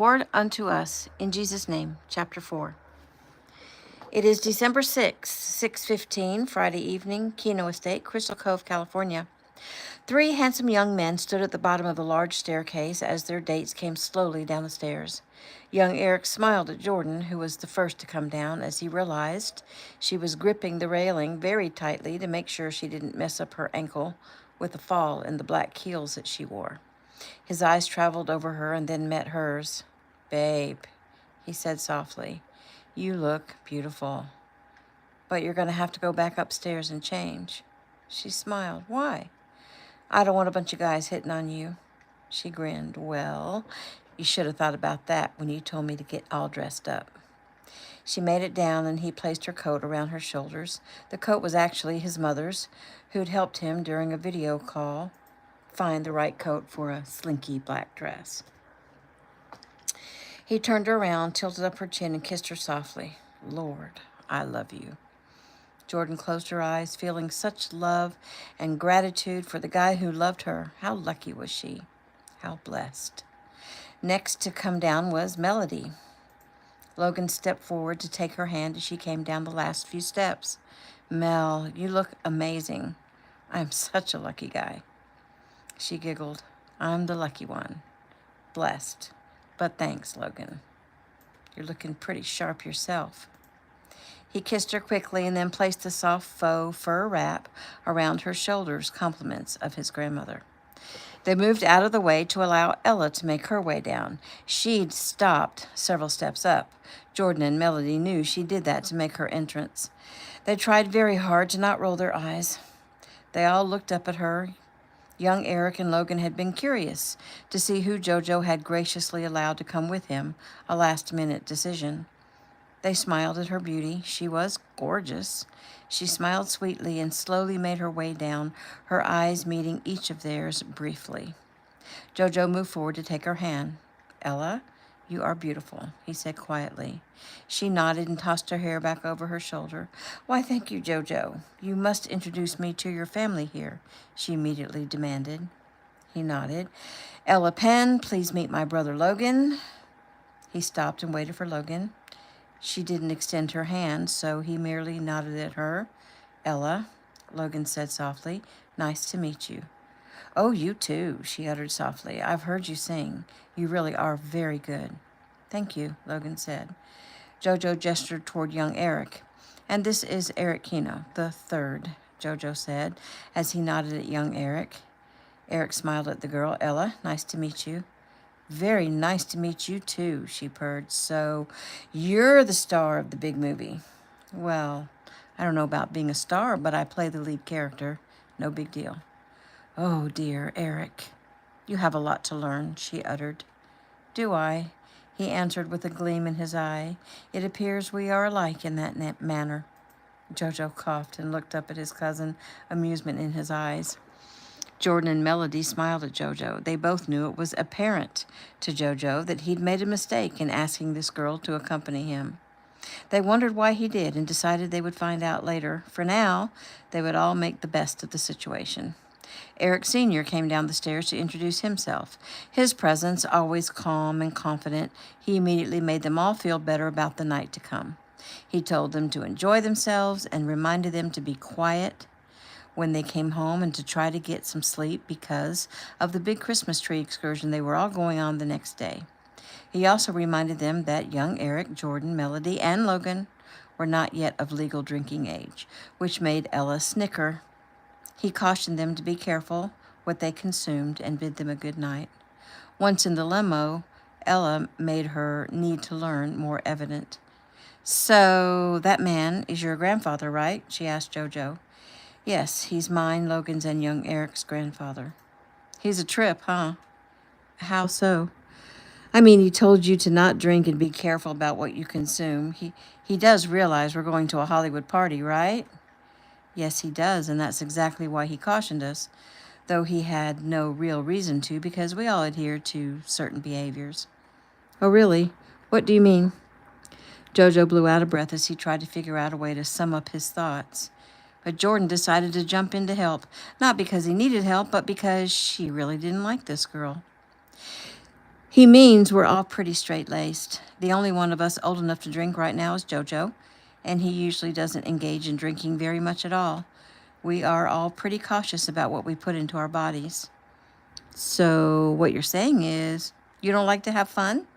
forward unto us in Jesus' name, chapter 4. It is December 6th, 6:15, Friday evening, Kino Estate, Crystal Cove, California. 3 handsome young men stood at the bottom of the large staircase as their dates came slowly down the stairs. Young Eric smiled at Jordan, who was the first to come down, as he realized she was gripping the railing very tightly to make sure she didn't mess up her ankle with a fall in the black heels that she wore. His eyes traveled over her and then met hers. "Babe," he said softly, "you look beautiful. But you're going to have to go back upstairs and change." She smiled. "Why?" "I don't want a bunch of guys hitting on you." She grinned. "Well, you should have thought about that when you told me to get all dressed up." She made it down, and he placed her coat around her shoulders. The coat was actually his mother's, who'd helped him during a video call find the right coat for a slinky black dress. He turned her around, tilted up her chin, and kissed her softly. "Lord, I love you." Jordan closed her eyes, feeling such love and gratitude for the guy who loved her. How lucky was she? How blessed. Next to come down was Melody. Logan stepped forward to take her hand as she came down the last few steps. "Mel, you look amazing. I'm such a lucky guy." She giggled. "I'm the lucky one. Blessed. But thanks, Logan. You're looking pretty sharp yourself." He kissed her quickly and then placed the soft faux fur wrap around her shoulders, compliments of his grandmother. They moved out of the way to allow Ella to make her way down. She'd stopped several steps up. Jordan and Melody knew she did that to make her entrance. They tried very hard to not roll their eyes. They all looked up at her. Young Eric and Logan had been curious to see who JoJo had graciously allowed to come with him, a last-minute decision. They smiled at her beauty. She was gorgeous. She smiled sweetly and slowly made her way down, her eyes meeting each of theirs briefly. JoJo moved forward to take her hand. "Ella, you are beautiful," he said quietly. She nodded and tossed her hair back over her shoulder. "Why, thank you, JoJo. You must introduce me to your family here," she immediately demanded. He nodded. "Ella Penn, please meet my brother Logan." He stopped and waited for Logan. She didn't extend her hand, so he merely nodded at her. "Ella," Logan said softly, "nice to meet you." "Oh, you too," she uttered softly. "I've heard you sing. You really are very good." "Thank you," Logan said. JoJo gestured toward young Eric. "And this is Eric Kino, the third," JoJo said, as he nodded at young Eric. Eric smiled at the girl. "Ella, nice to meet you." "Very nice to meet you, too," she purred. "So, you're the star of the big movie." "Well, I don't know about being a star, but I play the lead character. No big deal." "Oh, dear, Eric. You have a lot to learn," she uttered. "Do I?" he answered with a gleam in his eye. "It appears we are alike in that manner." JoJo coughed and looked up at his cousin, amusement in his eyes. Jordan and Melody smiled at JoJo. They both knew it was apparent to JoJo that he'd made a mistake in asking this girl to accompany him. They wondered why he did and decided they would find out later. For now, they would all make the best of the situation. Eric Sr. came down the stairs to introduce himself. His presence, always calm and confident, he immediately made them all feel better about the night to come. He told them to enjoy themselves and reminded them to be quiet when they came home and to try to get some sleep because of the big Christmas tree excursion they were all going on the next day. He also reminded them that young Eric, Jordan, Melody, and Logan were not yet of legal drinking age, which made Ella snicker. He cautioned them to be careful what they consumed and bid them a good night. Once in the limo, Ella made her need to learn more evident. "So, that man is your grandfather, right?" she asked JoJo. "Yes, he's mine, Logan's, and young Eric's grandfather." "He's a trip, huh?" "How so?" "I mean, he told you to not drink and be careful about what you consume. He does realize we're going to a Hollywood party, right?" "Yes, he does, and that's exactly why he cautioned us, though he had no real reason to, because we all adhere to certain behaviors." "Oh, really? What do you mean?" JoJo blew out of breath as he tried to figure out a way to sum up his thoughts. But Jordan decided to jump in to help, not because he needed help, but because she really didn't like this girl. He means we're all pretty straight-laced. The only one of us old enough to drink right now is JoJo, and he usually doesn't engage in drinking very much at all. We are all pretty cautious about what we put into our bodies. So what you're saying is you don't like to have fun?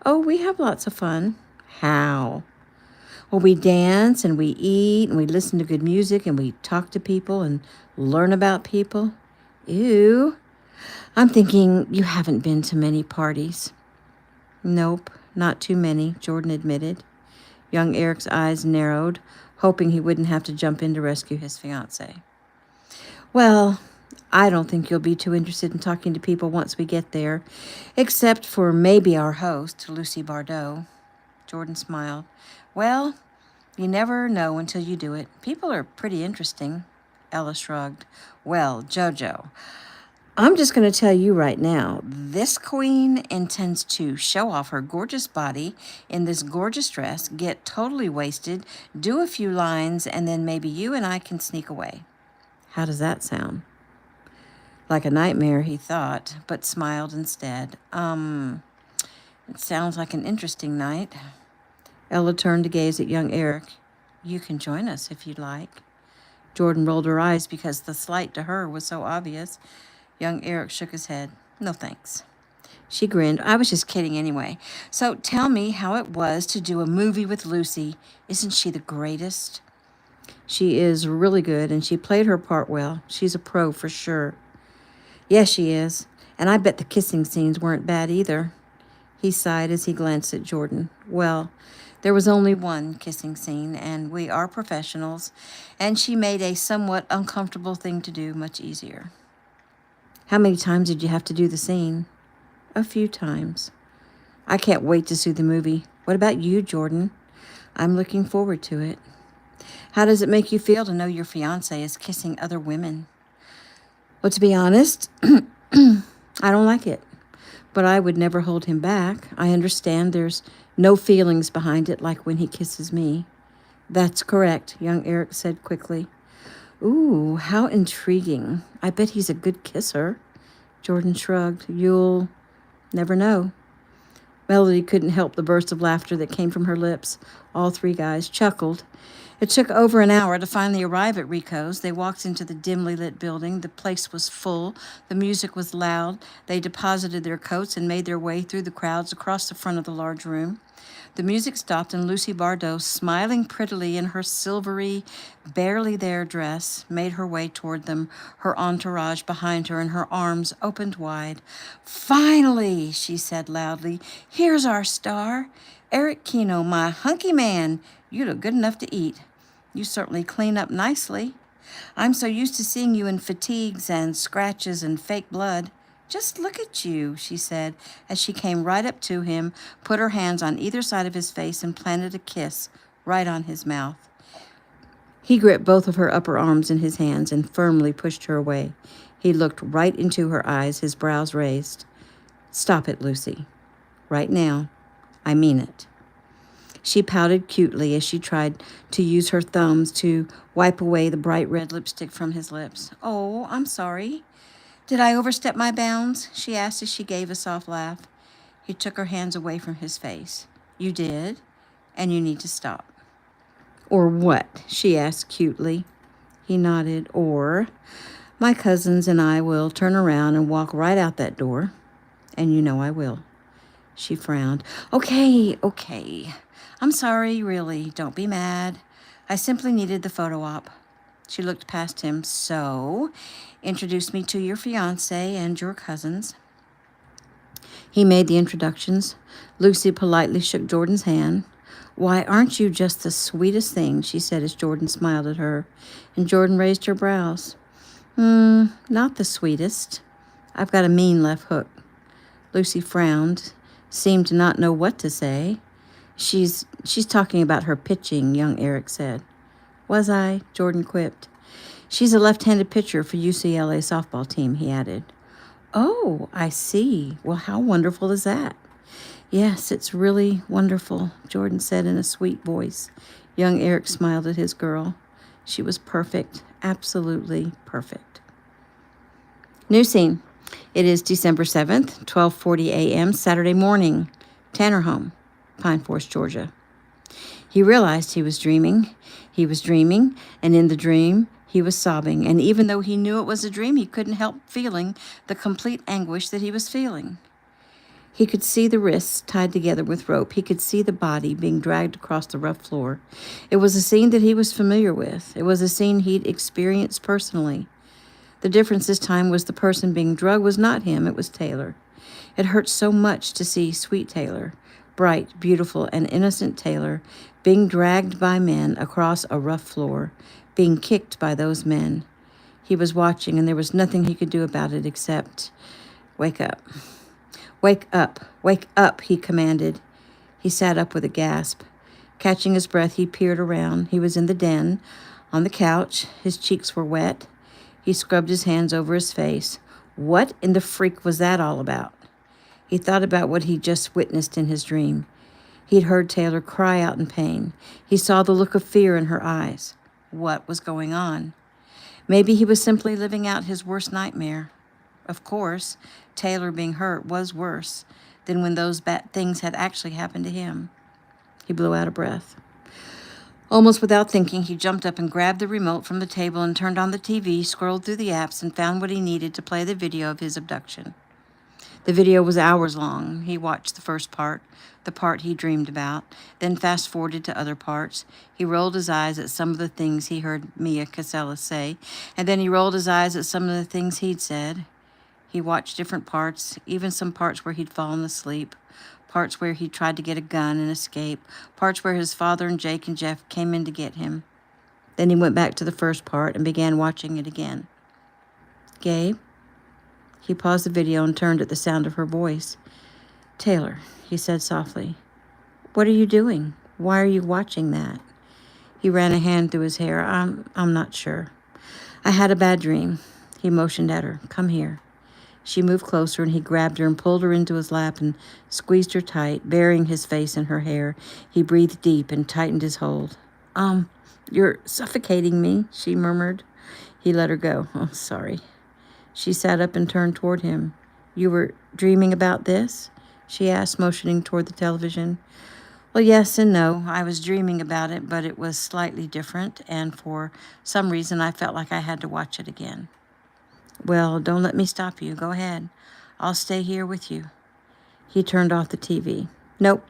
Oh, we have lots of fun. How? Well, we dance and we eat and we listen to good music and we talk to people and learn about people. Ew. I'm thinking you haven't been to many parties. Nope, not too many, Jordan admitted. Young Eric's eyes narrowed, hoping he wouldn't have to jump in to rescue his fiancée. Well, I don't think you'll be too interested in talking to people once we get there, except for maybe our host, Lucy Bardot. Jordan smiled. Well, you never know until you do it. People are pretty interesting. Ella shrugged. Well, JoJo, I'm just going to tell you right now, this queen intends to show off her gorgeous body in this gorgeous dress, get totally wasted, do a few lines, and then maybe you and I can sneak away. How does that sound? Like a nightmare, he thought, but smiled instead. It sounds like an interesting night. Ella turned to gaze at young Eric. You can join us if you'd like. Jordan rolled her eyes because the slight to her was so obvious. Young Eric shook his head. No thanks. She grinned. I was just kidding anyway. So tell me how it was to do a movie with Lucy. Isn't she the greatest? She is really good, and she played her part well. She's a pro for sure. Yes, she is. And I bet the kissing scenes weren't bad either. He sighed as he glanced at Jordan. Well, there was only one kissing scene, and we are professionals, and she made a somewhat uncomfortable thing to do much easier. How many times did you have to do the scene? A few times. I can't wait to see the movie. What about you, Jordan? I'm looking forward to it. How does it make you feel to know your fiancé is kissing other women? Well, to be honest, I don't like it. But I would never hold him back. I understand there's no feelings behind it like when he kisses me. That's correct, young Eric said quickly. Ooh, how intriguing. I bet he's a good kisser. Jordan shrugged. You'll never know. Melody couldn't help the burst of laughter that came from her lips. All three guys chuckled. It took over an hour to finally arrive at Rico's. They walked into the dimly lit building. The place was full. The music was loud. They deposited their coats and made their way through the crowds across the front of the large room. The music stopped, and Lucy Bardot, smiling prettily in her silvery, barely there dress, made her way toward them, her entourage behind her and her arms opened wide. Finally, she said loudly, here's our star. Eric Kino, my hunky man. You look good enough to eat. You certainly clean up nicely. I'm so used to seeing you in fatigues and scratches and fake blood. Just look at you, she said, as she came right up to him, put her hands on either side of his face, and planted a kiss right on his mouth. He gripped both of her upper arms in his hands and firmly pushed her away. He looked right into her eyes, his brows raised. Stop it, Lucy. Right now. I mean it. She pouted cutely as she tried to use her thumbs to wipe away the bright red lipstick from his lips. Oh, I'm sorry. Did I overstep my bounds? She asked as she gave a soft laugh. He took her hands away from his face. You did, and you need to stop. Or what? She asked cutely. He nodded. Or my cousins and I will turn around and walk right out that door, and you know I will. She frowned. Okay. I'm sorry, really. Don't be mad. I simply needed the photo op. She looked past him. So, introduce me to your fiancé and your cousins. He made the introductions. Lucy politely shook Jordan's hand. Why, aren't you just the sweetest thing, she said as Jordan smiled at her. And Jordan raised her brows. Not the sweetest. I've got a mean left hook. Lucy frowned, seemed to not know what to say. She's talking about her pitching, young Eric said. Was I? Jordan quipped. She's a left-handed pitcher for UCLA softball team, he added. Oh, I see. Well, how wonderful is that? Yes, it's really wonderful, Jordan said in a sweet voice. Young Eric smiled at his girl. She was perfect, absolutely perfect. New scene. It is December 7th, 12:40 a.m., Saturday morning. Tanner home, Pine Forest, Georgia. He realized he was dreaming. He was dreaming, and in the dream, he was sobbing. And even though he knew it was a dream, he couldn't help feeling the complete anguish that he was feeling. He could see the wrists tied together with rope. He could see the body being dragged across the rough floor. It was a scene that he was familiar with. It was a scene he'd experienced personally. The difference this time was the person being drugged was not him, it was Taylor. It hurt so much to see sweet Taylor, bright, beautiful, and innocent Taylor, being dragged by men across a rough floor, being kicked by those men. He was watching, and there was nothing he could do about it except, "Wake up. Wake up. Wake up," he commanded. He sat up with a gasp. Catching his breath, he peered around. He was in the den, on the couch. His cheeks were wet. He scrubbed his hands over his face. What in the freak was that all about? He thought about what he'd just witnessed in his dream. He'd heard Taylor cry out in pain. He saw the look of fear in her eyes. What was going on? Maybe he was simply living out his worst nightmare. Of course, Taylor being hurt was worse than when those bad things had actually happened to him. He blew out a breath. Almost without thinking, he jumped up and grabbed the remote from the table and turned on the TV, scrolled through the apps, and found what he needed to play the video of his abduction. The video was hours long. He watched the first part, the part he dreamed about, then fast-forwarded to other parts. He rolled his eyes at some of the things he heard Mia Casella say, and then he rolled his eyes at some of the things he'd said. He watched different parts, even some parts where he'd fallen asleep, parts where he tried to get a gun and escape, parts where his father and Jake and Jeff came in to get him. Then he went back to the first part and began watching it again. "Gabe?" He paused the video and turned at the sound of her voice. "Taylor," he said softly. "What are you doing? Why are you watching that?" He ran a hand through his hair. I'm not sure. "I had a bad dream." He motioned at her. "Come here." She moved closer, and he grabbed her and pulled her into his lap and squeezed her tight, burying his face in her hair. He breathed deep and tightened his hold. You're suffocating me," she murmured. He let her go. "Oh, sorry." She sat up and turned toward him. "You were dreaming about this?" she asked, motioning toward the television. "Well, yes and no. I was dreaming about it, but it was slightly different, and for some reason I felt like I had to watch it again." "Well, don't let me stop you. Go ahead. I'll stay here with you." He turned off the TV. "Nope,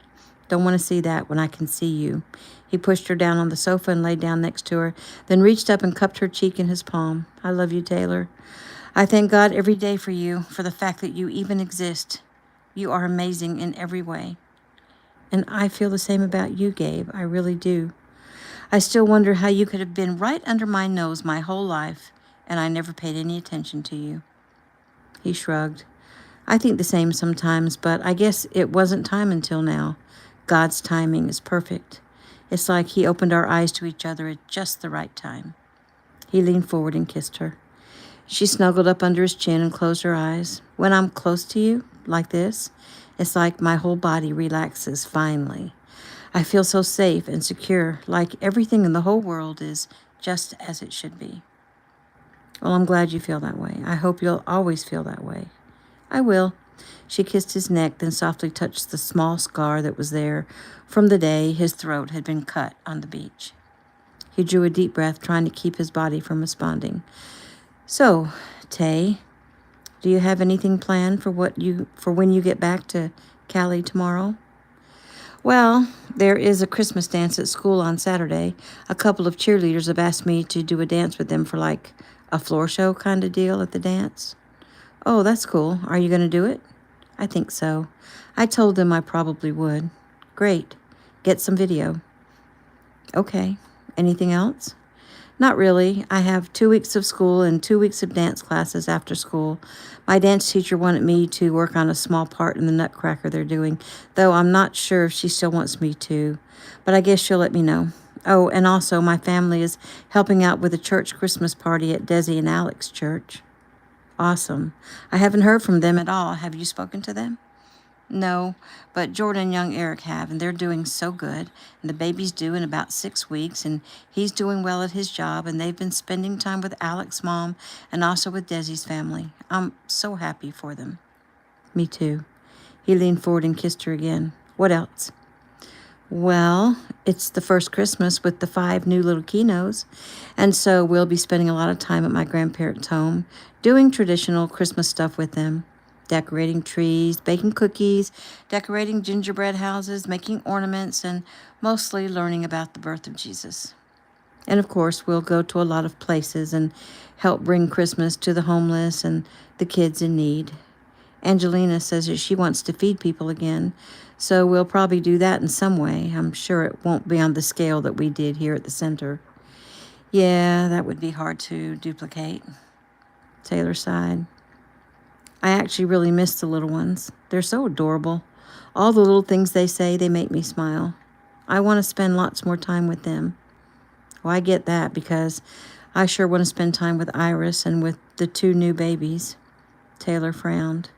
don't want to see that when I can see you." He pushed her down on the sofa and lay down next to her, then reached up and cupped her cheek in his palm. "I love you, Taylor. I thank God every day for you, for the fact that you even exist. You are amazing in every way. And I feel the same about you, Gabe. I really do. I still wonder how you could have been right under my nose my whole life, and I never paid any attention to you." He shrugged. "I think the same sometimes, but I guess it wasn't time until now. God's timing is perfect. It's like he opened our eyes to each other at just the right time." He leaned forward and kissed her. She snuggled up under his chin and closed her eyes. "When I'm close to you, like this, it's like my whole body relaxes finally. I feel so safe and secure, like everything in the whole world is just as it should be." "Well, I'm glad you feel that way. I hope you'll always feel that way." "I will." She kissed his neck, then softly touched the small scar that was there from the day his throat had been cut on the beach. He drew a deep breath, trying to keep his body from responding. "So, Tay, do you have anything planned for when you get back to Cali tomorrow?" "Well, there is a Christmas dance at school on Saturday. A couple of cheerleaders have asked me to do a dance with them for like a floor show kind of deal at the dance." "Oh, that's cool. Are you going to do it?" "I think so. I told them I probably would." "Great. Get some video." "Okay. Anything else?" "Not really. I have 2 weeks of school and 2 weeks of dance classes after school. My dance teacher wanted me to work on a small part in the Nutcracker they're doing, though I'm not sure if she still wants me to. But I guess she'll let me know. Oh, and also my family is helping out with a church Christmas party at Desi and Alex's church." "Awesome. I haven't heard from them at all. Have you spoken to them?" No, but Jordan and young Eric have, and they're doing so good. And the baby's due in about 6 weeks, and he's doing well at his job, and they've been spending time with Alex's mom and also with Desi's family. I'm so happy for them. Me too. He leaned forward and kissed her again. What else? Well, it's the first Christmas with the 5 new little Kinos, and so we'll be spending a lot of time at my grandparents' home, doing traditional Christmas stuff with them, decorating trees, baking cookies, decorating gingerbread houses, making ornaments, and mostly learning about the birth of Jesus. And of course, we'll go to a lot of places and help bring Christmas to the homeless and the kids in need. Angelina says that she wants to feed people again, so we'll probably do that in some way. I'm sure it won't be on the scale that we did here at the center. Yeah, that would be hard to duplicate. Taylor sighed. I actually really miss the little ones. They're so adorable. All the little things they say, they make me smile. I want to spend lots more time with them. Well, I get that because I sure want to spend time with Iris and with the 2 new babies. Taylor frowned.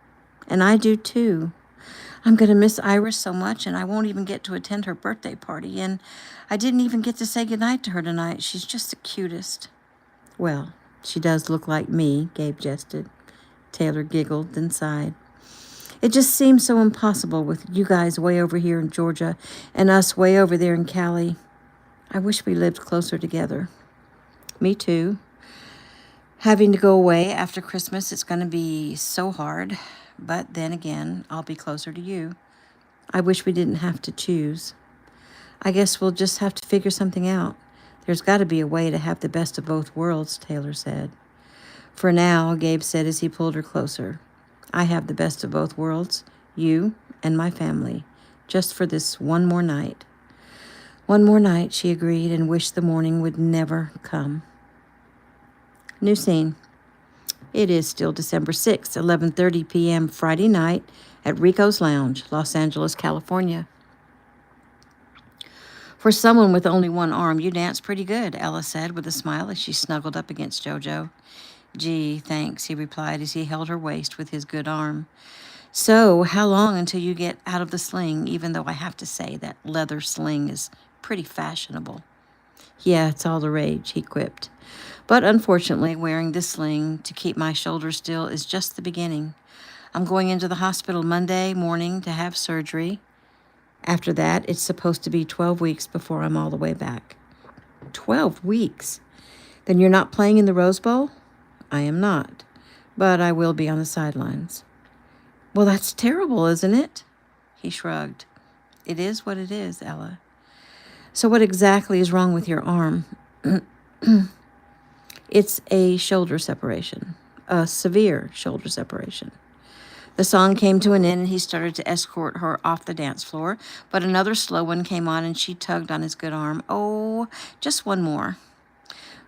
And I do too. I'm going to miss Iris so much, and I won't even get to attend her birthday party. And I didn't even get to say goodnight to her tonight. She's just the cutest. Well, she does look like me, Gabe jested. Taylor giggled, then sighed. It just seems so impossible with you guys way over here in Georgia and us way over there in Cali. I wish we lived closer together. Me too. Having to go away after Christmas, it's going to be so hard. But then again, I'll be closer to you. I wish we didn't have to choose. I guess we'll just have to figure something out. There's got to be a way to have the best of both worlds, Taylor said. For now, Gabe said as he pulled her closer. I have the best of both worlds, you and my family, just for this one more night. One more night, she agreed, and wished the morning would never come. New scene. It is still December 6th, 11:30 p.m. Friday night at Rico's Lounge, Los Angeles, California. For someone with only one arm, you dance pretty good, Ella said with a smile as she snuggled up against JoJo. Gee, thanks, he replied as he held her waist with his good arm. So, how long until you get out of the sling, even though I have to say that leather sling is pretty fashionable? Yeah, it's all the rage, he quipped. But unfortunately, wearing this sling to keep my shoulders still is just the beginning. I'm going into the hospital Monday morning to have surgery. After that, it's supposed to be 12 weeks before I'm all the way back. 12 weeks? Then you're not playing in the Rose Bowl? I am not, but I will be on the sidelines. Well, that's terrible, isn't it? He shrugged. It is what it is, Ella. So what exactly is wrong with your arm? It's a shoulder separation, a severe shoulder separation. The song came to an end and he started to escort her off the dance floor, but another slow one came on and she tugged on his good arm. Oh, just one more.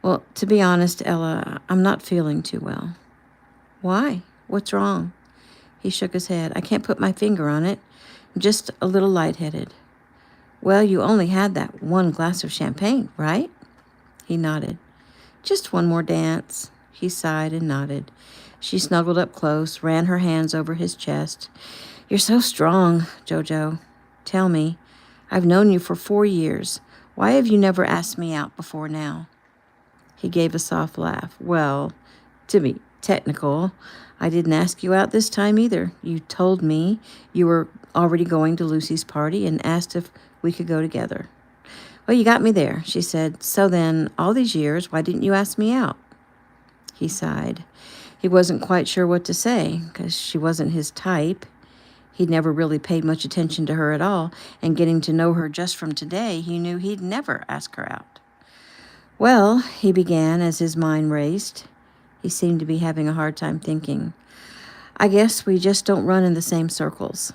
Well, to be honest, Ella, I'm not feeling too well. Why? What's wrong? He shook his head. I can't put my finger on it. I'm just a little lightheaded. Well, you only had that one glass of champagne, right? He nodded. Just one more dance. He sighed and nodded. She snuggled up close, ran her hands over his chest. You're so strong, JoJo. Tell me, I've known you for 4 years. Why have you never asked me out before now? He gave a soft laugh. Well, to be technical, I didn't ask you out this time either. You told me you were already going to Lucy's party and asked if we could go together. Well, you got me there, she said. So then, all these years, why didn't you ask me out? He sighed. He wasn't quite sure what to say, because she wasn't his type. He'd never really paid much attention to her at all, and getting to know her just from today, he knew he'd never ask her out. Well, he began as his mind raced. He seemed to be having a hard time thinking. I guess we just don't run in the same circles.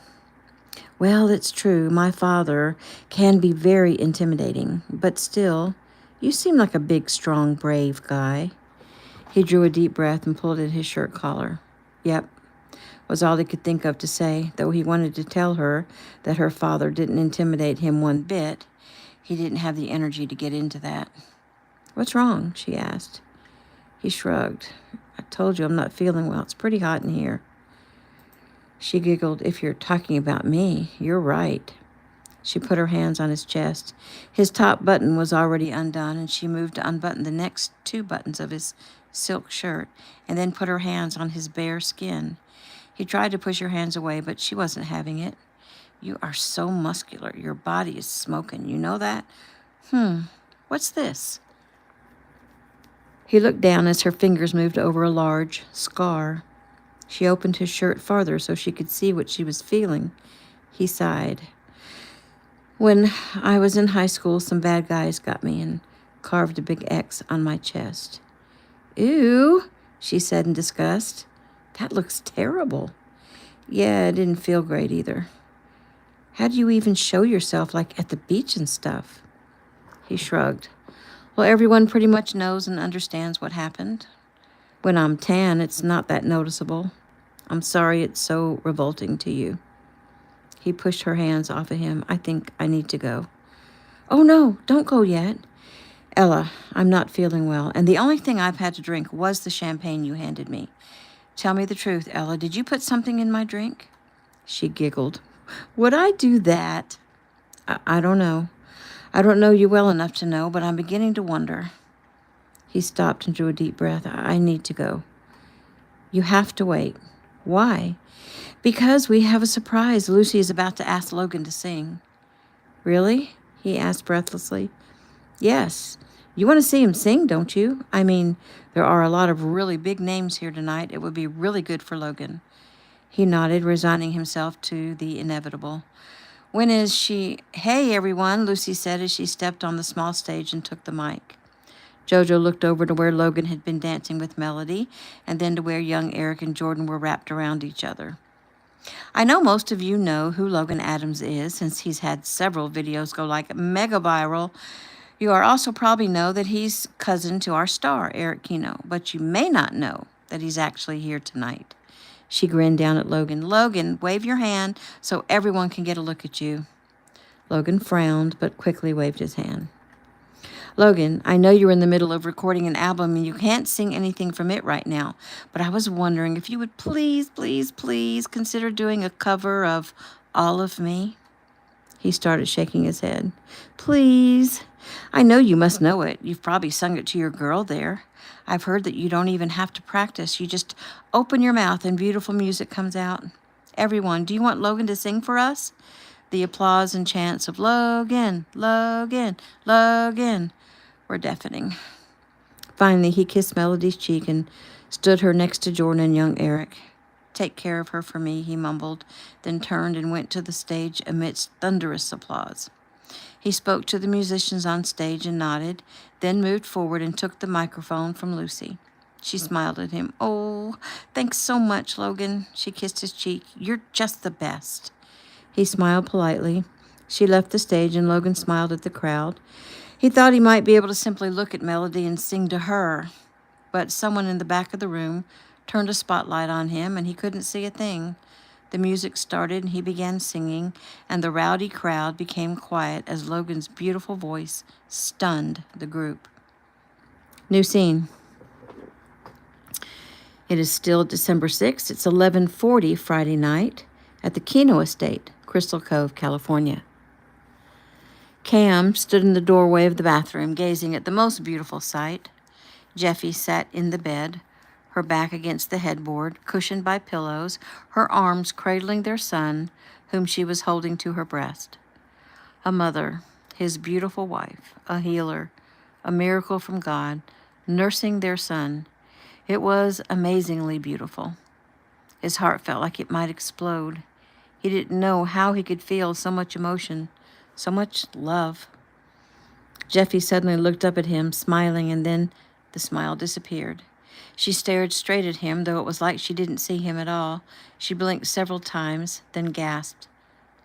Well, it's true, my father can be very intimidating, but still, you seem like a big, strong, brave guy. He drew a deep breath and pulled at his shirt collar. Yep, was all he could think of to say, though he wanted to tell her that her father didn't intimidate him one bit. He didn't have the energy to get into that. What's wrong? She asked. He shrugged. I told you I'm not feeling well. It's pretty hot in here. She giggled. If you're talking about me, you're right. She put her hands on his chest. His top button was already undone, and she moved to unbutton the next 2 buttons of his silk shirt, and then put her hands on his bare skin. He tried to push her hands away, but she wasn't having it. You are so muscular. Your body is smoking. You know that? What's this? He looked down as her fingers moved over a large scar. She opened his shirt farther so she could see what she was feeling. He sighed. When I was in high school, some bad guys got me and carved a big X on my chest. Ew, she said in disgust. That looks terrible. Yeah, it didn't feel great either. How do you even show yourself, like at the beach and stuff? He shrugged. Well, everyone pretty much knows and understands what happened. When I'm tan, it's not that noticeable. I'm sorry it's so revolting to you. He pushed her hands off of him. I think I need to go. Oh, no, don't go yet. Ella, I'm not feeling well, and the only thing I've had to drink was the champagne you handed me. Tell me the truth, Ella. Did you put something in my drink? She giggled. Would I do that? I don't know. I don't know you well enough to know, but I'm beginning to wonder. He stopped and drew a deep breath. I need to go. You have to wait. Why? Because we have a surprise. Lucy is about to ask Logan to sing. Really? He asked breathlessly. Yes. You want to see him sing, don't you? I mean, there are a lot of really big names here tonight. It would be really good for Logan. He nodded, resigning himself to the inevitable. When is she? Hey, everyone, Lucy said as she stepped on the small stage and took the mic. JoJo looked over to where Logan had been dancing with Melody, and then to where young Eric and Jordan were wrapped around each other. I know most of you know who Logan Adams is, since he's had several videos go like mega viral. You are also probably know that he's cousin to our star, Eric Kino, but you may not know that he's actually here tonight. She grinned down at Logan. Logan, wave your hand so everyone can get a look at you. Logan frowned, but quickly waved his hand. Logan, I know you're in the middle of recording an album and you can't sing anything from it right now, but I was wondering if you would please, please, please consider doing a cover of All of Me. He started shaking his head. Please. I know you must know it. You've probably sung it to your girl there. I've heard that you don't even have to practice. You just open your mouth and beautiful music comes out. Everyone, do you want Logan to sing for us? The applause and chants of Logan, Logan, Logan were deafening. Finally, he kissed Melody's cheek and stood her next to Jordan and young Eric. Take care of her for me, he mumbled, then turned and went to the stage amidst thunderous applause. He spoke to the musicians on stage and nodded, then moved forward and took the microphone from Lucy. She smiled at him. Oh, thanks so much, Logan. She kissed his cheek. You're just the best. He smiled politely. She left the stage and Logan smiled at the crowd. He thought he might be able to simply look at Melody and sing to her, but someone in the back of the room turned a spotlight on him and he couldn't see a thing. The music started and he began singing, and the rowdy crowd became quiet as Logan's beautiful voice stunned the group. New scene. It is still December 6th. It's 11:40 Friday night at the Kino Estate, Crystal Cove, California. Cam stood in the doorway of the bathroom, gazing at the most beautiful sight. Jeffy sat in the bed, her back against the headboard, cushioned by pillows, her arms cradling their son, whom she was holding to her breast. A mother, his beautiful wife, a healer, a miracle from God, nursing their son. It was amazingly beautiful. His heart felt like it might explode. He didn't know how he could feel so much emotion, so much love. Jeffy suddenly looked up at him, smiling, and then the smile disappeared. She stared straight at him, though it was like she didn't see him at all. She blinked several times, then gasped.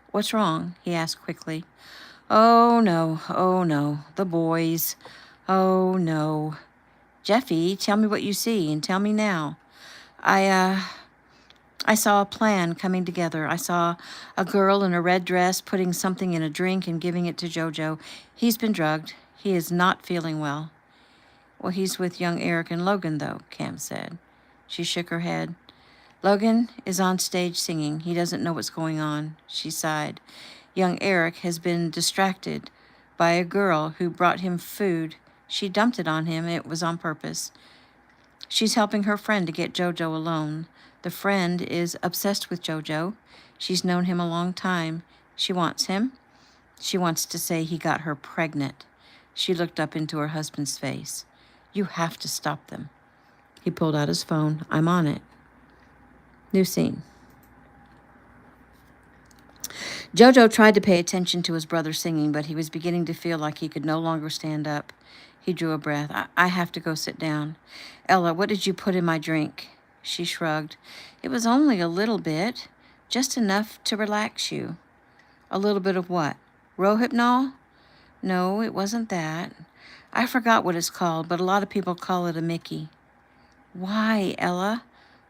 What's wrong? He asked quickly. Oh, no, the boys. Oh, no. Jeffy, tell me what you see, and tell me now. I saw a plan coming together. I saw a girl in a red dress putting something in a drink and giving it to JoJo. He's been drugged. He is not feeling well. Well, he's with young Eric and Logan, though, Cam said. She shook her head. Logan is on stage singing. He doesn't know what's going on, she sighed. Young Eric has been distracted by a girl who brought him food. She dumped it on him. It was on purpose. She's helping her friend to get JoJo alone. The friend is obsessed with JoJo. She's known him a long time. She wants him. She wants to say he got her pregnant. She looked up into her husband's face. You have to stop them. He pulled out his phone. I'm on it. New scene. JoJo tried to pay attention to his brother singing, but he was beginning to feel like he could no longer stand up. He drew a breath. I have to go sit down. Ella, what did you put in my drink? She shrugged. It was only a little bit, just enough to relax you. A little bit of what? Rohypnol? No, it wasn't that. I forgot what it's called, but a lot of people call it a Mickey. Why, Ella?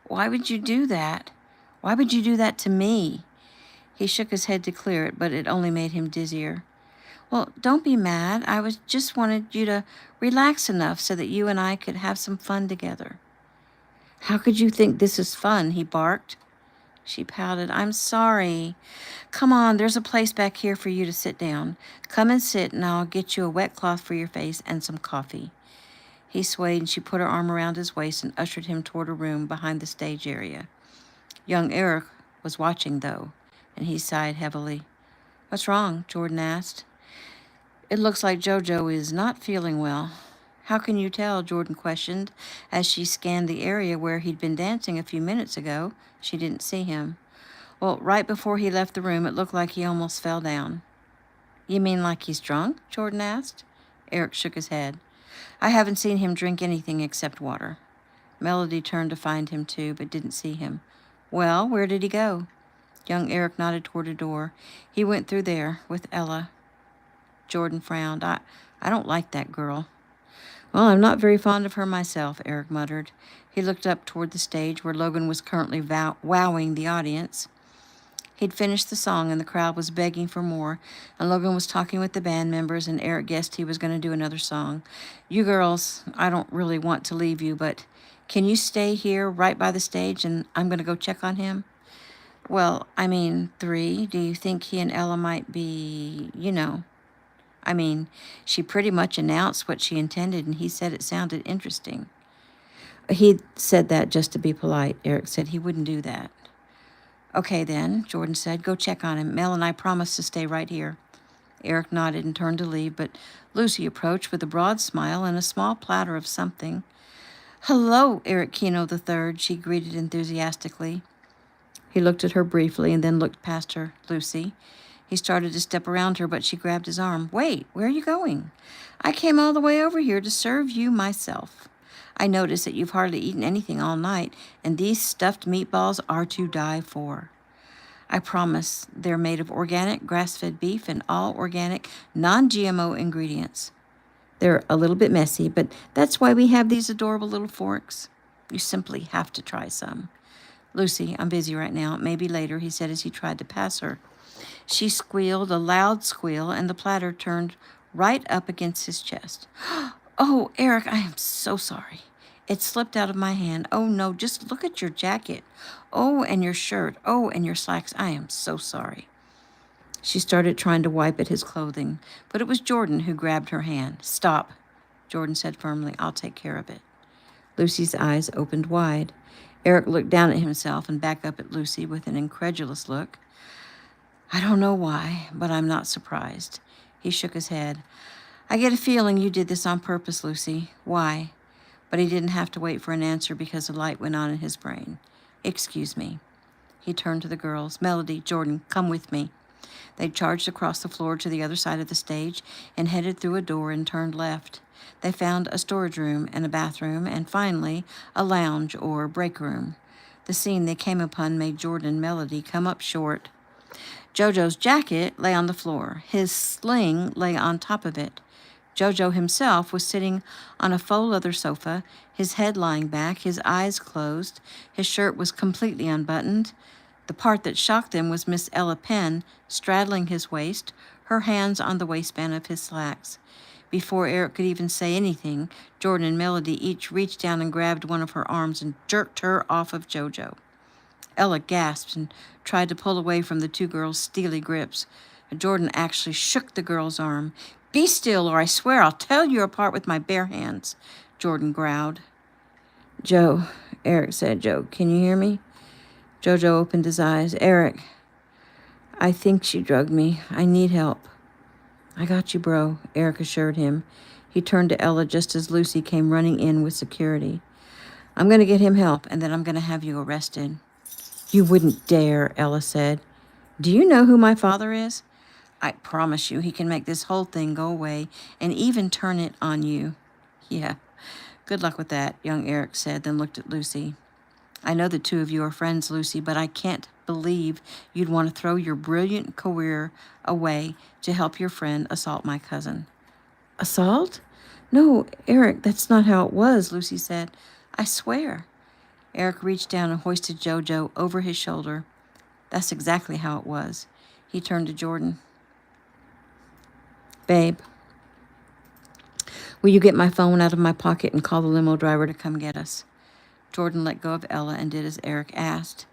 Why would you do that? Why would you do that to me? He shook his head to clear it, but it only made him dizzier. Well, don't be mad. I just wanted you to relax enough so that you and I could have some fun together. How could you think this is fun? He barked. She pouted. I'm sorry. Come on, there's a place back here for you to sit down. Come and sit, and I'll get you a wet cloth for your face and some coffee. He swayed, and she put her arm around his waist and ushered him toward a room behind the stage area. Young Eric was watching, though, and he sighed heavily. What's wrong? Jordan asked. It looks like JoJo is not feeling well. How can you tell? Jordan questioned as she scanned the area where he'd been dancing a few minutes ago. She didn't see him. Well, right before he left the room, it looked like he almost fell down. You mean like he's drunk? Jordan asked. Eric shook his head. I haven't seen him drink anything except water. Melody turned to find him too, but didn't see him. Well, where did he go? Young Eric nodded toward a door. He went through there with Ella. Jordan frowned. I don't like that girl. Well, I'm not very fond of her myself, Eric muttered. He looked up toward the stage where Logan was currently wowing the audience. He'd finished the song and the crowd was begging for more, and Logan was talking with the band members, and Eric guessed he was going to do another song. You girls, I don't really want to leave you, but can you stay here right by the stage and I'm going to go check on him? Well, I mean, 3, do you think he and Ella might be, she pretty much announced what she intended, and he said it sounded interesting. He said that just to be polite. Eric said he wouldn't do that. Okay, then, Jordan said. Go check on him. Mel and I promise to stay right here. Eric nodded and turned to leave, but Lucy approached with a broad smile and a small platter of something. Hello, Eric Kino III, she greeted enthusiastically. He looked at her briefly and then looked past her. Lucy. He started to step around her, but she grabbed his arm. Wait, where are you going? I came all the way over here to serve you myself. I notice that you've hardly eaten anything all night, and these stuffed meatballs are to die for. I promise they're made of organic grass-fed beef and all organic, non-GMO ingredients. They're a little bit messy, but that's why we have these adorable little forks. You simply have to try some. Lucy, I'm busy right now. Maybe later, he said as he tried to pass her. She squealed a loud squeal, and the platter turned right up against his chest. Oh, Eric, I am so sorry. It slipped out of my hand. Oh, no, just look at your jacket. Oh, and your shirt. Oh, and your slacks. I am so sorry. She started trying to wipe at his clothing, but it was Jordan who grabbed her hand. Stop, Jordan said firmly. I'll take care of it. Lucy's eyes opened wide. Eric looked down at himself and back up at Lucy with an incredulous look. I don't know why, but I'm not surprised. He shook his head. I get a feeling you did this on purpose, Lucy. Why? But he didn't have to wait for an answer because a light went on in his brain. Excuse me. He turned to the girls. Melody, Jordan, come with me. They charged across the floor to the other side of the stage and headed through a door and turned left. They found a storage room and a bathroom and finally a lounge or break room. The scene they came upon made Jordan and Melody come up short. JoJo's jacket lay on the floor. His sling lay on top of it. JoJo himself was sitting on a faux leather sofa, his head lying back, his eyes closed. His shirt was completely unbuttoned. The part that shocked them was Miss Ella Penn straddling his waist, her hands on the waistband of his slacks. Before Eric could even say anything, Jordan and Melody each reached down and grabbed one of her arms and jerked her off of JoJo. Ella gasped and tried to pull away from the two girls' steely grips. Jordan actually shook the girl's arm. "Be still, or I swear I'll tear you apart with my bare hands," Jordan growled. "Joe," Eric said. "Joe, can you hear me?" JoJo opened his eyes. "Eric, I think she drugged me. I need help." "I got you, bro," Eric assured him. He turned to Ella just as Lucy came running in with security. "I'm going to get him help, and then I'm going to have you arrested." "You wouldn't dare," Ella said. "Do you know who my father is? I promise you he can make this whole thing go away and even turn it on you." "Yeah, good luck with that," young Eric said, then looked at Lucy. "I know the two of you are friends, Lucy, but I can't believe you'd want to throw your brilliant career away to help your friend assault my cousin." "Assault? No, Eric, that's not how it was," Lucy said. "I swear." Eric reached down and hoisted JoJo over his shoulder. "That's exactly how it was." He turned to Jordan. "Babe, will you get my phone out of my pocket and call the limo driver to come get us?" Jordan let go of Ella and did as Eric asked.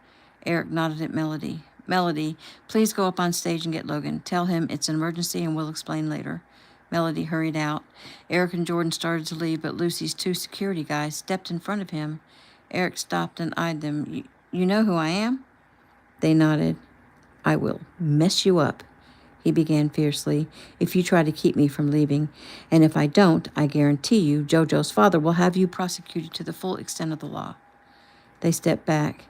Eric nodded at Melody. "Melody, please go up on stage and get Logan. Tell him it's an emergency and we'll explain later." Melody hurried out. Eric and Jordan started to leave, but Lucy's two security guys stepped in front of him. Eric stopped and eyed them. You know who I am?" They nodded. "I will mess you up," he began fiercely, "if you try to keep me from leaving. And if I don't, I guarantee you JoJo's father will have you prosecuted to the full extent of the law." They stepped back.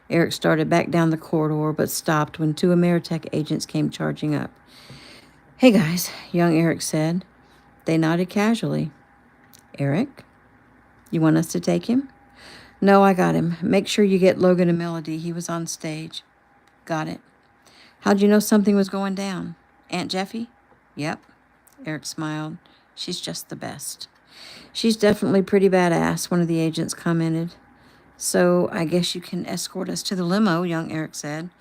Eric started back down the corridor, but stopped when two Ameritech agents came charging up. "Hey, guys," young Eric said. They nodded casually. "Eric, you want us to take him?" "No, I got him. Make sure you get Logan and Melody. He was on stage." "Got it." "How'd you know something was going down?" "Aunt Jeffy?" "Yep." Eric smiled. "She's just the best." "She's definitely pretty badass," one of the agents commented. "So I guess you can escort us to the limo," young Eric said.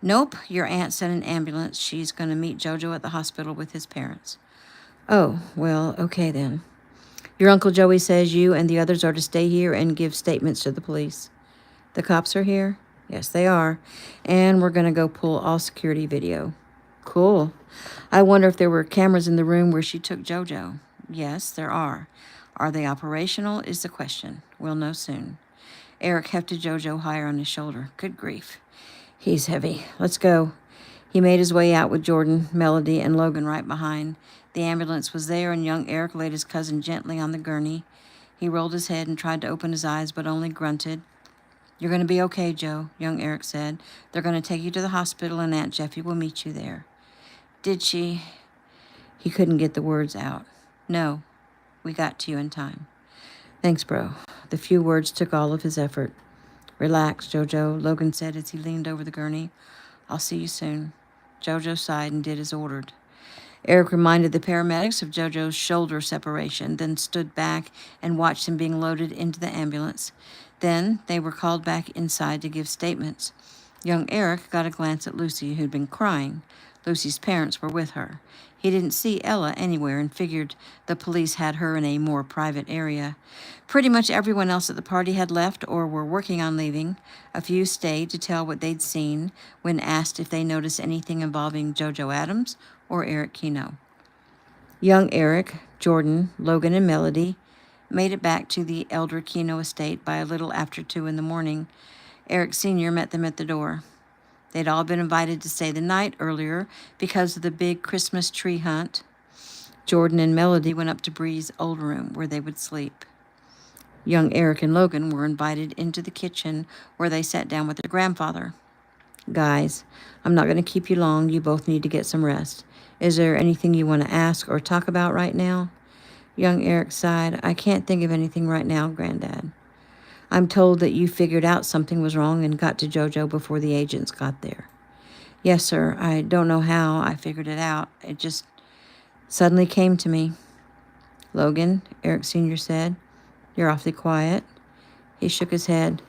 "Nope, your aunt sent an ambulance. She's going to meet JoJo at the hospital with his parents." "Oh, well, okay then. Your Uncle Joey says you and the others are to stay here and give statements to the police." "The cops are here?" "Yes, they are. And we're going to go pull all security video." "Cool. I wonder if there were cameras in the room where she took JoJo." "Yes, there are. Are they operational is the question. We'll know soon." Eric hefted JoJo higher on his shoulder. "Good grief. He's heavy. Let's go." He made his way out with Jordan, Melody, and Logan right behind. The ambulance was there, and young Eric laid his cousin gently on the gurney. He rolled his head and tried to open his eyes, but only grunted. "You're going to be okay, Joe," young Eric said. "They're going to take you to the hospital, and Aunt Jeffy will meet you there." "Did she?" He couldn't get the words out. "No, we got to you in time." "Thanks, bro." The few words took all of his effort. "Relax, JoJo," Logan said as he leaned over the gurney. "I'll see you soon." JoJo sighed and did as ordered. Eric reminded the paramedics of JoJo's shoulder separation, then stood back and watched him being loaded into the ambulance. Then they were called back inside to give statements. Young Eric got a glance at Lucy, who'd been crying. Lucy's parents were with her. He didn't see Ella anywhere and figured the police had her in a more private area. Pretty much everyone else at the party had left or were working on leaving. A few stayed to tell what they'd seen when asked if they noticed anything involving JoJo Adams or Eric Kino. Young Eric, Jordan, Logan, and Melody made it back to the elder Kino estate by a little after 2 in the morning. Eric Sr. met them at the door. They'd all been invited to stay the night earlier because of the big Christmas tree hunt. Jordan and Melody went up to Bree's old room where they would sleep. Young Eric and Logan were invited into the kitchen where they sat down with their grandfather. "Guys, I'm not going to keep you long. You both need to get some rest. Is there anything you want to ask or talk about right now?" Young Eric sighed. "I can't think of anything right now, Granddad. I'm told that you figured out something was wrong and got to JoJo before the agents got there." "Yes, sir. I don't know how I figured it out. It just suddenly came to me." "Logan," Eric Sr. said, "you're awfully quiet." He shook his head.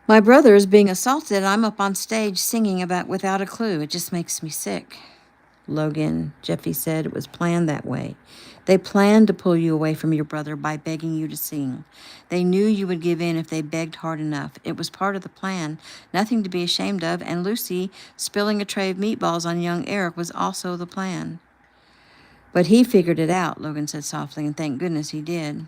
"My brother is being assaulted. I'm up on stage singing about without a clue. It just makes me sick." Logan, Jeffy said, it was planned that way. They planned to pull you away from your brother by begging you to sing. They knew you would give in if they begged hard enough. It was part of the plan, nothing to be ashamed of, and Lucy spilling a tray of meatballs on young Eric was also the plan. But he figured it out, Logan said softly, and thank goodness he did.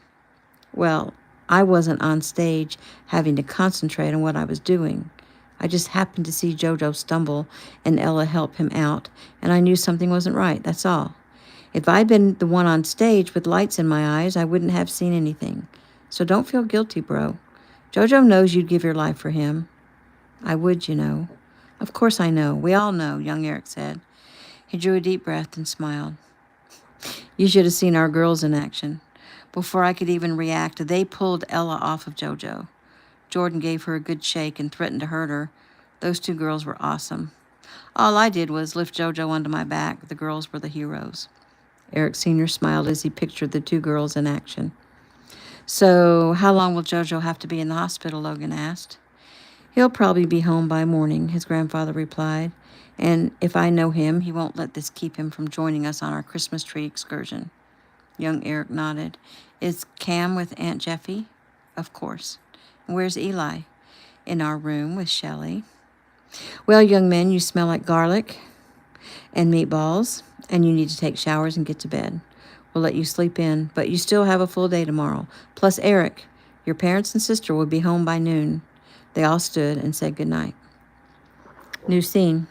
Well, I wasn't on stage having to concentrate on what I was doing. I just happened to see JoJo stumble and Ella help him out, and I knew something wasn't right, that's all. If I'd been the one on stage with lights in my eyes, I wouldn't have seen anything. So don't feel guilty, bro. JoJo knows you'd give your life for him. I would, you know. Of course I know. We all know, young Eric said. He drew a deep breath and smiled. You should have seen our girls in action. Before I could even react, they pulled Ella off of JoJo. Jordan gave her a good shake and threatened to hurt her. Those two girls were awesome. All I did was lift JoJo onto my back. The girls were the heroes. Eric Sr. smiled as he pictured the two girls in action. So, how long will JoJo have to be in the hospital, Logan asked. He'll probably be home by morning, his grandfather replied. And if I know him, he won't let this keep him from joining us on our Christmas tree excursion. Young Eric nodded. Is Cam with Aunt Jeffy? Of course. Where's Eli? In our room with Shelley. Well, young men, you smell like garlic and meatballs, and you need to take showers and get to bed. We'll let you sleep in, but you still have a full day tomorrow. Plus Eric, your parents and sister will be home by noon. They all stood and said goodnight. New scene.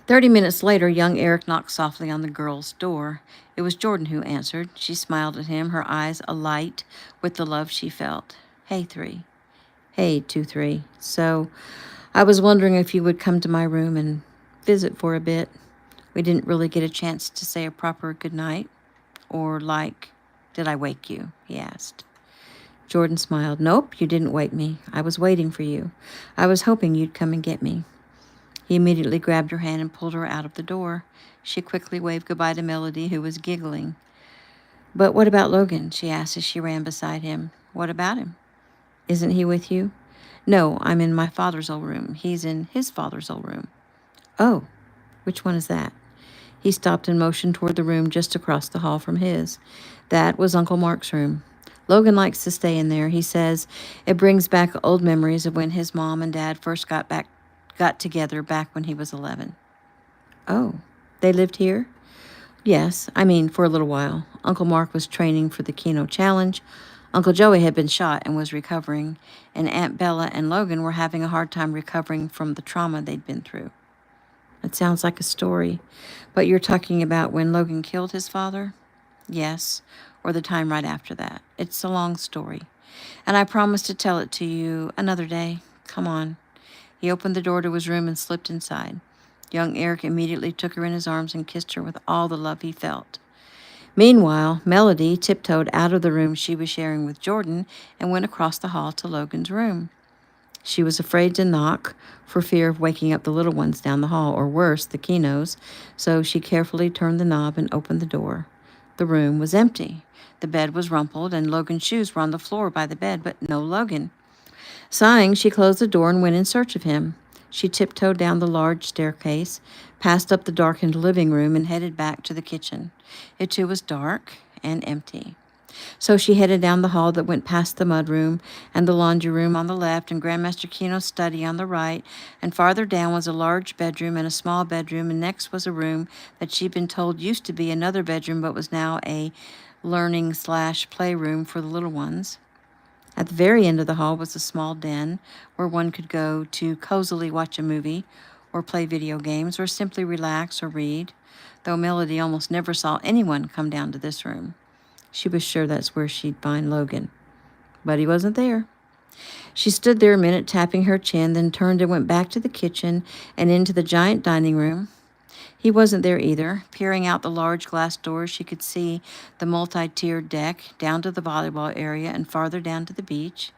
30 minutes later, young Eric knocked softly on the girl's door. It was Jordan who answered. She smiled at him, her eyes alight with the love she felt. Hey, 3. Hey, 2-3. So, I was wondering if you would come to my room and visit for a bit. We didn't really get a chance to say a proper goodnight. Or did I wake you? He asked. Jordan smiled. Nope, you didn't wake me. I was waiting for you. I was hoping you'd come and get me. He immediately grabbed her hand and pulled her out of the door. She quickly waved goodbye to Melody, who was giggling. But what about Logan? She asked as she ran beside him. What about him? Isn't he with you? No, I'm in my father's old room. He's in his father's old room. Oh, which one is that? He stopped and motioned toward the room just across the hall from his. That was Uncle Mark's room. Logan likes to stay in there. He says it brings back old memories of when his mom and dad first got together back when he was 11. Oh, they lived here? Yes, for a little while. Uncle Mark was training for the Kino Challenge. Uncle Joey had been shot and was recovering, and Aunt Bella and Logan were having a hard time recovering from the trauma they'd been through. It sounds like a story, but you're talking about when Logan killed his father? Yes, or the time right after that. It's a long story, and I promise to tell it to you another day. Come on. He opened the door to his room and slipped inside. Young Eric immediately took her in his arms and kissed her with all the love he felt. Meanwhile, Melody tiptoed out of the room she was sharing with Jordan and went across the hall to Logan's room. She was afraid to knock for fear of waking up the little ones down the hall, or worse, the Kinos, so she carefully turned the knob and opened the door. The room was empty. The bed was rumpled, and Logan's shoes were on the floor by the bed, but no Logan. Sighing, she closed the door and went in search of him. She tiptoed down the large staircase, passed up the darkened living room, and headed back to the kitchen. It too was dark and empty. So she headed down the hall that went past the mudroom and the laundry room on the left and Grandmaster Kino's study on the right, and farther down was a large bedroom and a small bedroom, and next was a room that she'd been told used to be another bedroom but was now a learning/playroom for the little ones. At the very end of the hall was a small den where one could go to cozily watch a movie or play video games or simply relax or read, though Melody almost never saw anyone come down to this room. She was sure that's where she'd find Logan. But he wasn't there. She stood there a minute, tapping her chin, then turned and went back to the kitchen and into the giant dining room. He wasn't there either. Peering out the large glass doors, she could see the multi-tiered deck down to the volleyball area and farther down to the beach.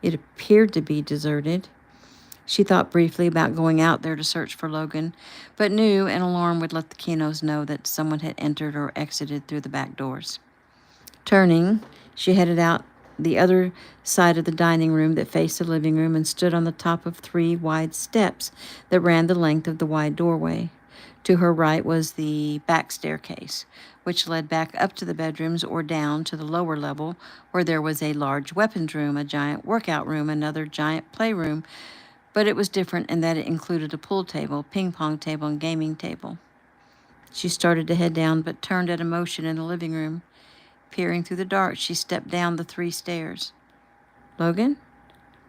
It appeared to be deserted. She thought briefly about going out there to search for Logan, but knew an alarm would let the Kinos know that someone had entered or exited through the back doors. Turning, she headed out the other side of the dining room that faced the living room and stood on the top of 3 wide steps that ran the length of the wide doorway. To her right was the back staircase, which led back up to the bedrooms or down to the lower level, where there was a large weapons room, a giant workout room, another giant playroom, but it was different in that it included a pool table, ping pong table, and gaming table. She started to head down, but turned at a motion in the living room. Peering through the dark, she stepped down the 3 stairs. "Logan?"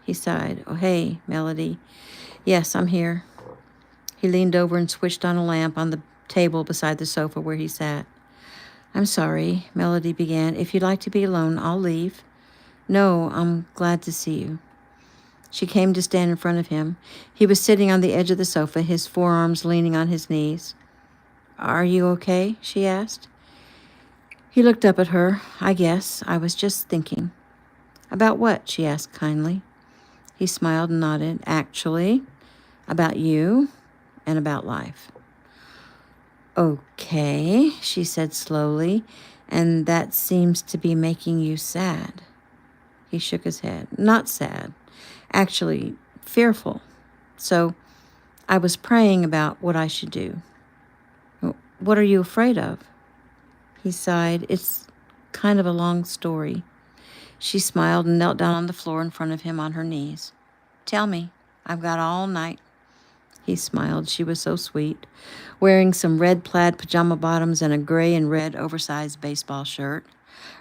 He sighed. "Oh, hey, Melody." "Yes, I'm here." He leaned over and switched on a lamp on the table beside the sofa where he sat. "I'm sorry," Melody began. "If you'd like to be alone, I'll leave." "No, I'm glad to see you." She came to stand in front of him. He was sitting on the edge of the sofa, his forearms leaning on his knees. "Are you okay?" she asked. He looked up at her. "I guess. I was just thinking." "About what?" she asked kindly. He smiled and nodded. "Actually, about you and about life." "Okay," she said slowly, "and that seems to be making you sad." He shook his head. "Not sad. Actually, fearful. So I was praying about what I should do." "What are you afraid of?" He sighed. "It's kind of a long story." She smiled and knelt down on the floor in front of him on her knees. "Tell me. I've got all night." He smiled. She was so sweet, wearing some red plaid pajama bottoms and a gray and red oversized baseball shirt,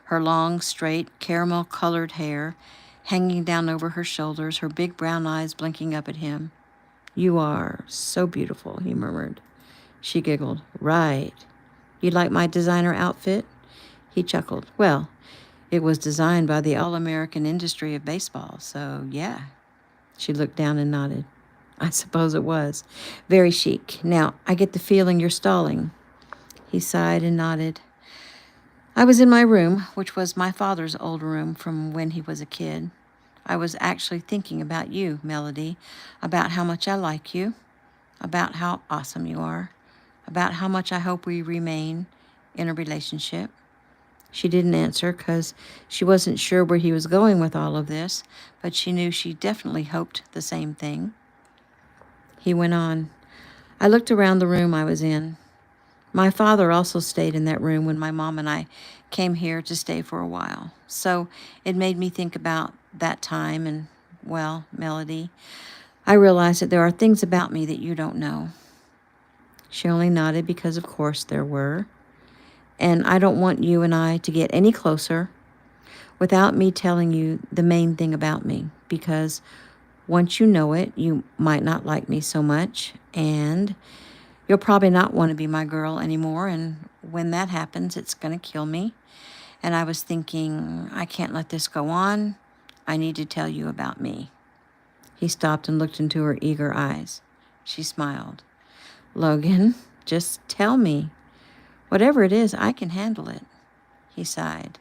her long, straight, caramel-colored hair hanging down over her shoulders, her big brown eyes blinking up at him. "You are so beautiful," he murmured. She giggled. "Right. You like my designer outfit?" He chuckled. "Well, it was designed by the all-American industry of baseball, so yeah." She looked down and nodded. "I suppose it was. Very chic. Now, I get the feeling you're stalling." He sighed and nodded. "I was in my room, which was my father's old room from when he was a kid. I was actually thinking about you, Melody, about how much I like you, about how awesome you are, about how much I hope we remain in a relationship." She didn't answer because she wasn't sure where he was going with all of this, but she knew she definitely hoped the same thing. He went on. "I looked around the room I was in. My father also stayed in that room when my mom and I came here to stay for a while. So it made me think about that time and, well, Melody, I realized that there are things about me that you don't know." She only nodded because, of course, there were. "And I don't want you and I to get any closer without me telling you the main thing about me, because once you know it, you might not like me so much, and you'll probably not want to be my girl anymore, and when that happens, it's going to kill me. And I was thinking, I can't let this go on. I need to tell you about me." He stopped and looked into her eager eyes. She smiled. "Logan, just tell me. Whatever it is, I can handle it." He sighed.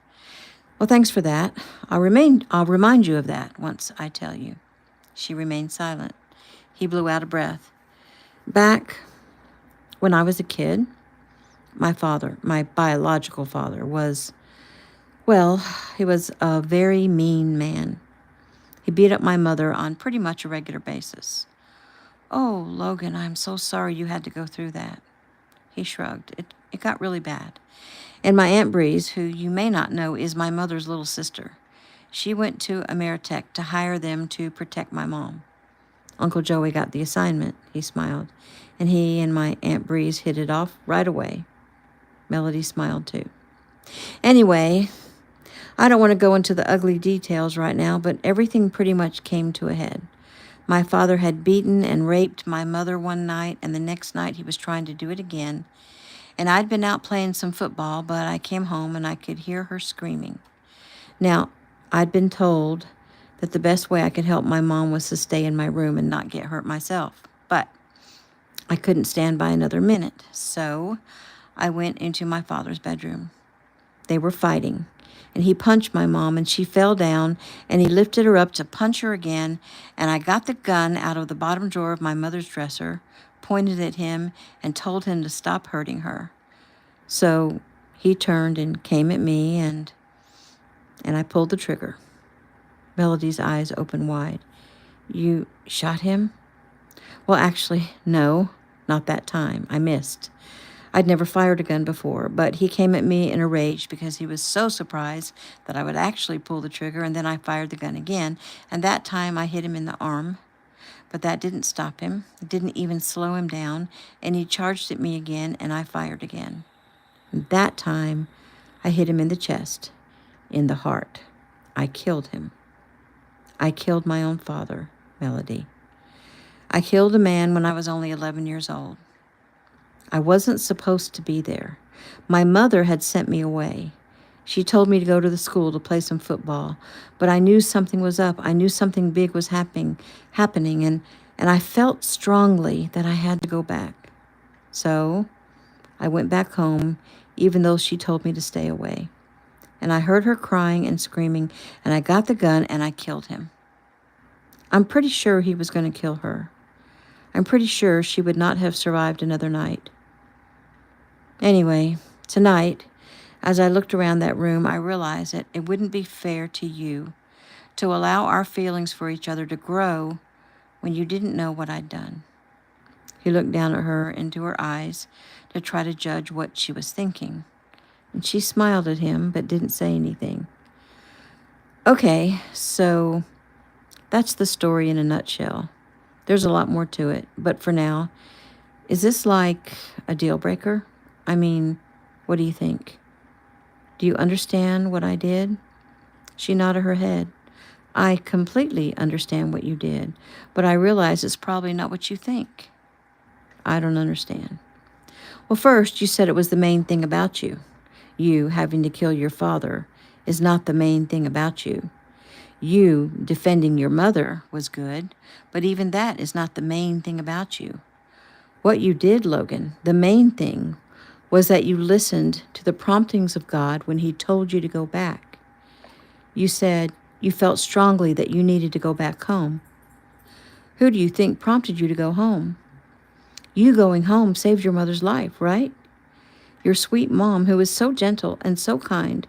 "Well, thanks for that. I'll remind you of that once I tell you." She remained silent. He blew out a breath. "Back when I was a kid, my father, my biological father, well, he was a very mean man. He beat up my mother on pretty much a regular basis." "Oh, Logan, I'm so sorry you had to go through that." He shrugged. It got really bad. "And my Aunt Breeze, who you may not know, is my mother's little sister. She went to Ameritech to hire them to protect my mom. Uncle Joey got the assignment," he smiled, "and he and my Aunt Breeze hit it off right away." Melody smiled too. "Anyway, I don't want to go into the ugly details right now, but everything pretty much came to a head. My father had beaten and raped my mother one night, and the next night he was trying to do it again. And I'd been out playing some football, but I came home and I could hear her screaming. Now, I'd been told that the best way I could help my mom was to stay in my room and not get hurt myself. But I couldn't stand by another minute, so I went into my father's bedroom. They were fighting, and he punched my mom, and she fell down, and he lifted her up to punch her again, and I got the gun out of the bottom drawer of my mother's dresser, pointed at him, and told him to stop hurting her. So he turned and came at me, and I pulled the trigger." Melody's eyes opened wide. "You shot him?" "Well, actually, no, Not that time. I missed. I'd never fired a gun before, but he came at me in a rage because he was so surprised that I would actually pull the trigger, and then I fired the gun again, and that time I hit him in the arm. But that didn't stop him. It didn't even slow him down, and he charged at me again, and I fired again. And that time, I hit him in the chest, in the heart. I killed him. I killed my own father, Melody. I killed a man when I was only 11 years old. I wasn't supposed to be there. My mother had sent me away. She told me to go to the school to play some football, but I knew something was up. I knew something big was happening, and I felt strongly that I had to go back. So I went back home, even though she told me to stay away. And I heard her crying and screaming, and I got the gun and I killed him. I'm pretty sure he was going to kill her. I'm pretty sure she would not have survived another night. Anyway, tonight, as I looked around that room, I realized that it wouldn't be fair to you to allow our feelings for each other to grow when you didn't know what I'd done. He looked down at her into her eyes to try to judge what she was thinking, and she smiled at him but didn't say anything. Okay, so that's the story in a nutshell. There's a lot more to it, but for now, is this like a deal breaker? I mean, what do you think? Do you understand what I did? She nodded her head. I completely understand what you did, but I realize it's probably not what you think. I don't understand. Well, first, you said it was the main thing about you. You having to kill your father is not the main thing about you. You defending your mother was good, but even that is not the main thing about you. What you did, Logan, the main thing, was that you listened to the promptings of God when he told you to go back. You said you felt strongly that you needed to go back home. Who do you think prompted you to go home? You going home saved your mother's life, right? Your sweet mom, who was so gentle and so kind,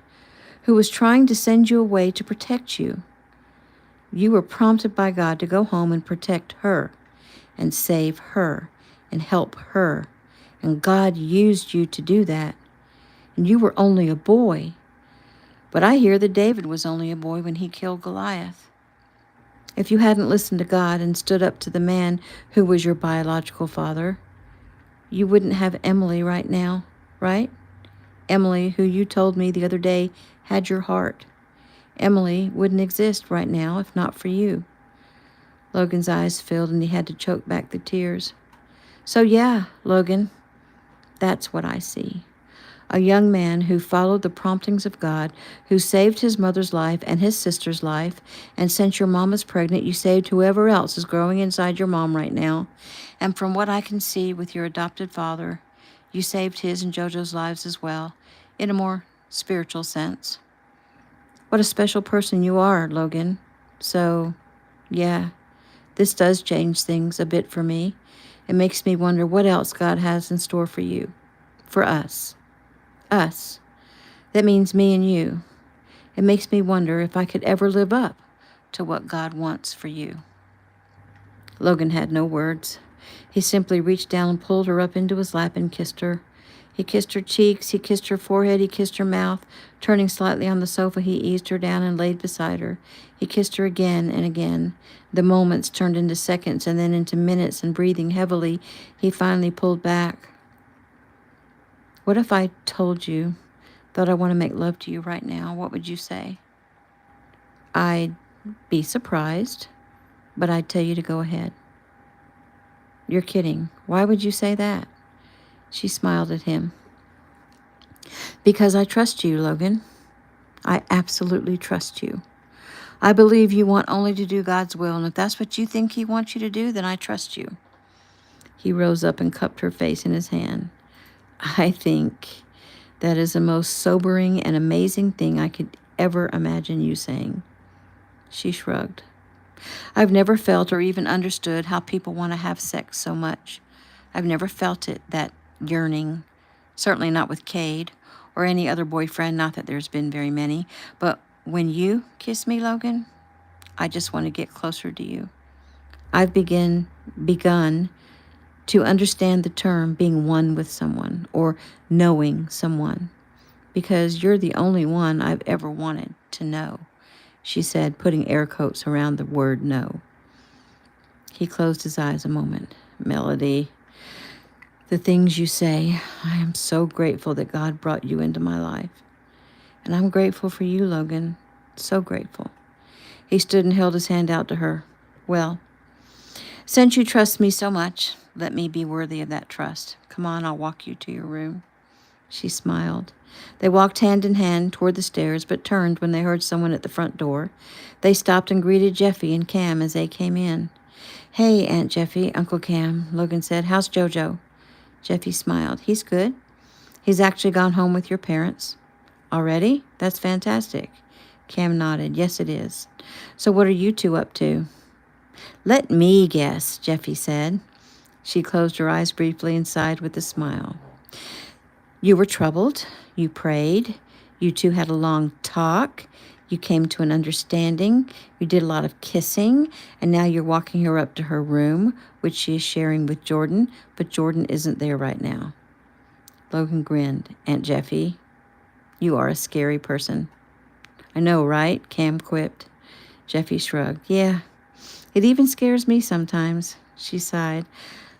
who was trying to send you away to protect you. You were prompted by God to go home and protect her and save her and help her. And God used you to do that. And you were only a boy. But I hear that David was only a boy when he killed Goliath. If you hadn't listened to God and stood up to the man who was your biological father, you wouldn't have Emily right now, right? Emily, who you told me the other day had your heart. Emily wouldn't exist right now if not for you. Logan's eyes filled and he had to choke back the tears. So yeah, Logan, that's what I see. A young man who followed the promptings of God, who saved his mother's life and his sister's life, and since your mom is pregnant, you saved whoever else is growing inside your mom right now. And from what I can see with your adopted father, you saved his and JoJo's lives as well, in a more spiritual sense. What a special person you are, Logan. So, yeah, this does change things a bit for me. It makes me wonder what else God has in store for you, for us. Us. That means me and you. It makes me wonder if I could ever live up to what God wants for you. Logan had no words. He simply reached down and pulled her up into his lap and kissed her. He kissed her cheeks, he kissed her forehead, he kissed her mouth. Turning slightly on the sofa, he eased her down and laid beside her. He kissed her again and again. The moments turned into seconds and then into minutes, and breathing heavily, he finally pulled back. What if I told you that I want to make love to you right now? What would you say? I'd be surprised, but I'd tell you to go ahead. You're kidding. Why would you say that? She smiled at him. Because I trust you, Logan. I absolutely trust you. I believe you want only to do God's will, and if that's what you think he wants you to do, then I trust you. He rose up and cupped her face in his hand. I think that is the most sobering and amazing thing I could ever imagine you saying. She shrugged. I've never felt or even understood how people want to have sex so much. I've never felt it, that yearning. Certainly not with Cade or any other boyfriend, not that there's been very many. But when you kiss me, Logan, I just want to get closer to you. I've begun to understand the term being one with someone or knowing someone, because you're the only one I've ever wanted to know, she said, putting air quotes around the word know. He closed his eyes a moment. Melody, the things you say, I am so grateful that God brought you into my life. And I'm grateful for you, Logan. So grateful. He stood and held his hand out to her. Well, since you trust me so much, let me be worthy of that trust. Come on, I'll walk you to your room. She smiled. They walked hand in hand toward the stairs, but turned when they heard someone at the front door. They stopped and greeted Jeffy and Cam as they came in. Hey, Aunt Jeffy, Uncle Cam, Logan said. How's JoJo? Jeffy smiled. He's good. He's actually gone home with your parents. Already? That's fantastic. Cam nodded. Yes, it is. So what are you two up to? Let me guess, Jeffy said. She closed her eyes briefly and sighed with a smile. You were troubled. You prayed. You two had a long talk. You came to an understanding. You did a lot of kissing. And now you're walking her up to her room, which she is sharing with Jordan, but Jordan isn't there right now. Logan grinned. Aunt Jeffy, you are a scary person. I know, right? Cam quipped. Jeffy shrugged. Yeah, it even scares me sometimes. She sighed.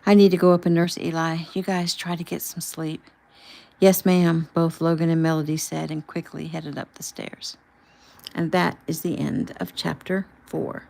I need to go up and nurse Eli. You guys try to get some sleep. Yes, ma'am, both Logan and Melody said and quickly headed up the stairs. And that is the end of chapter 4.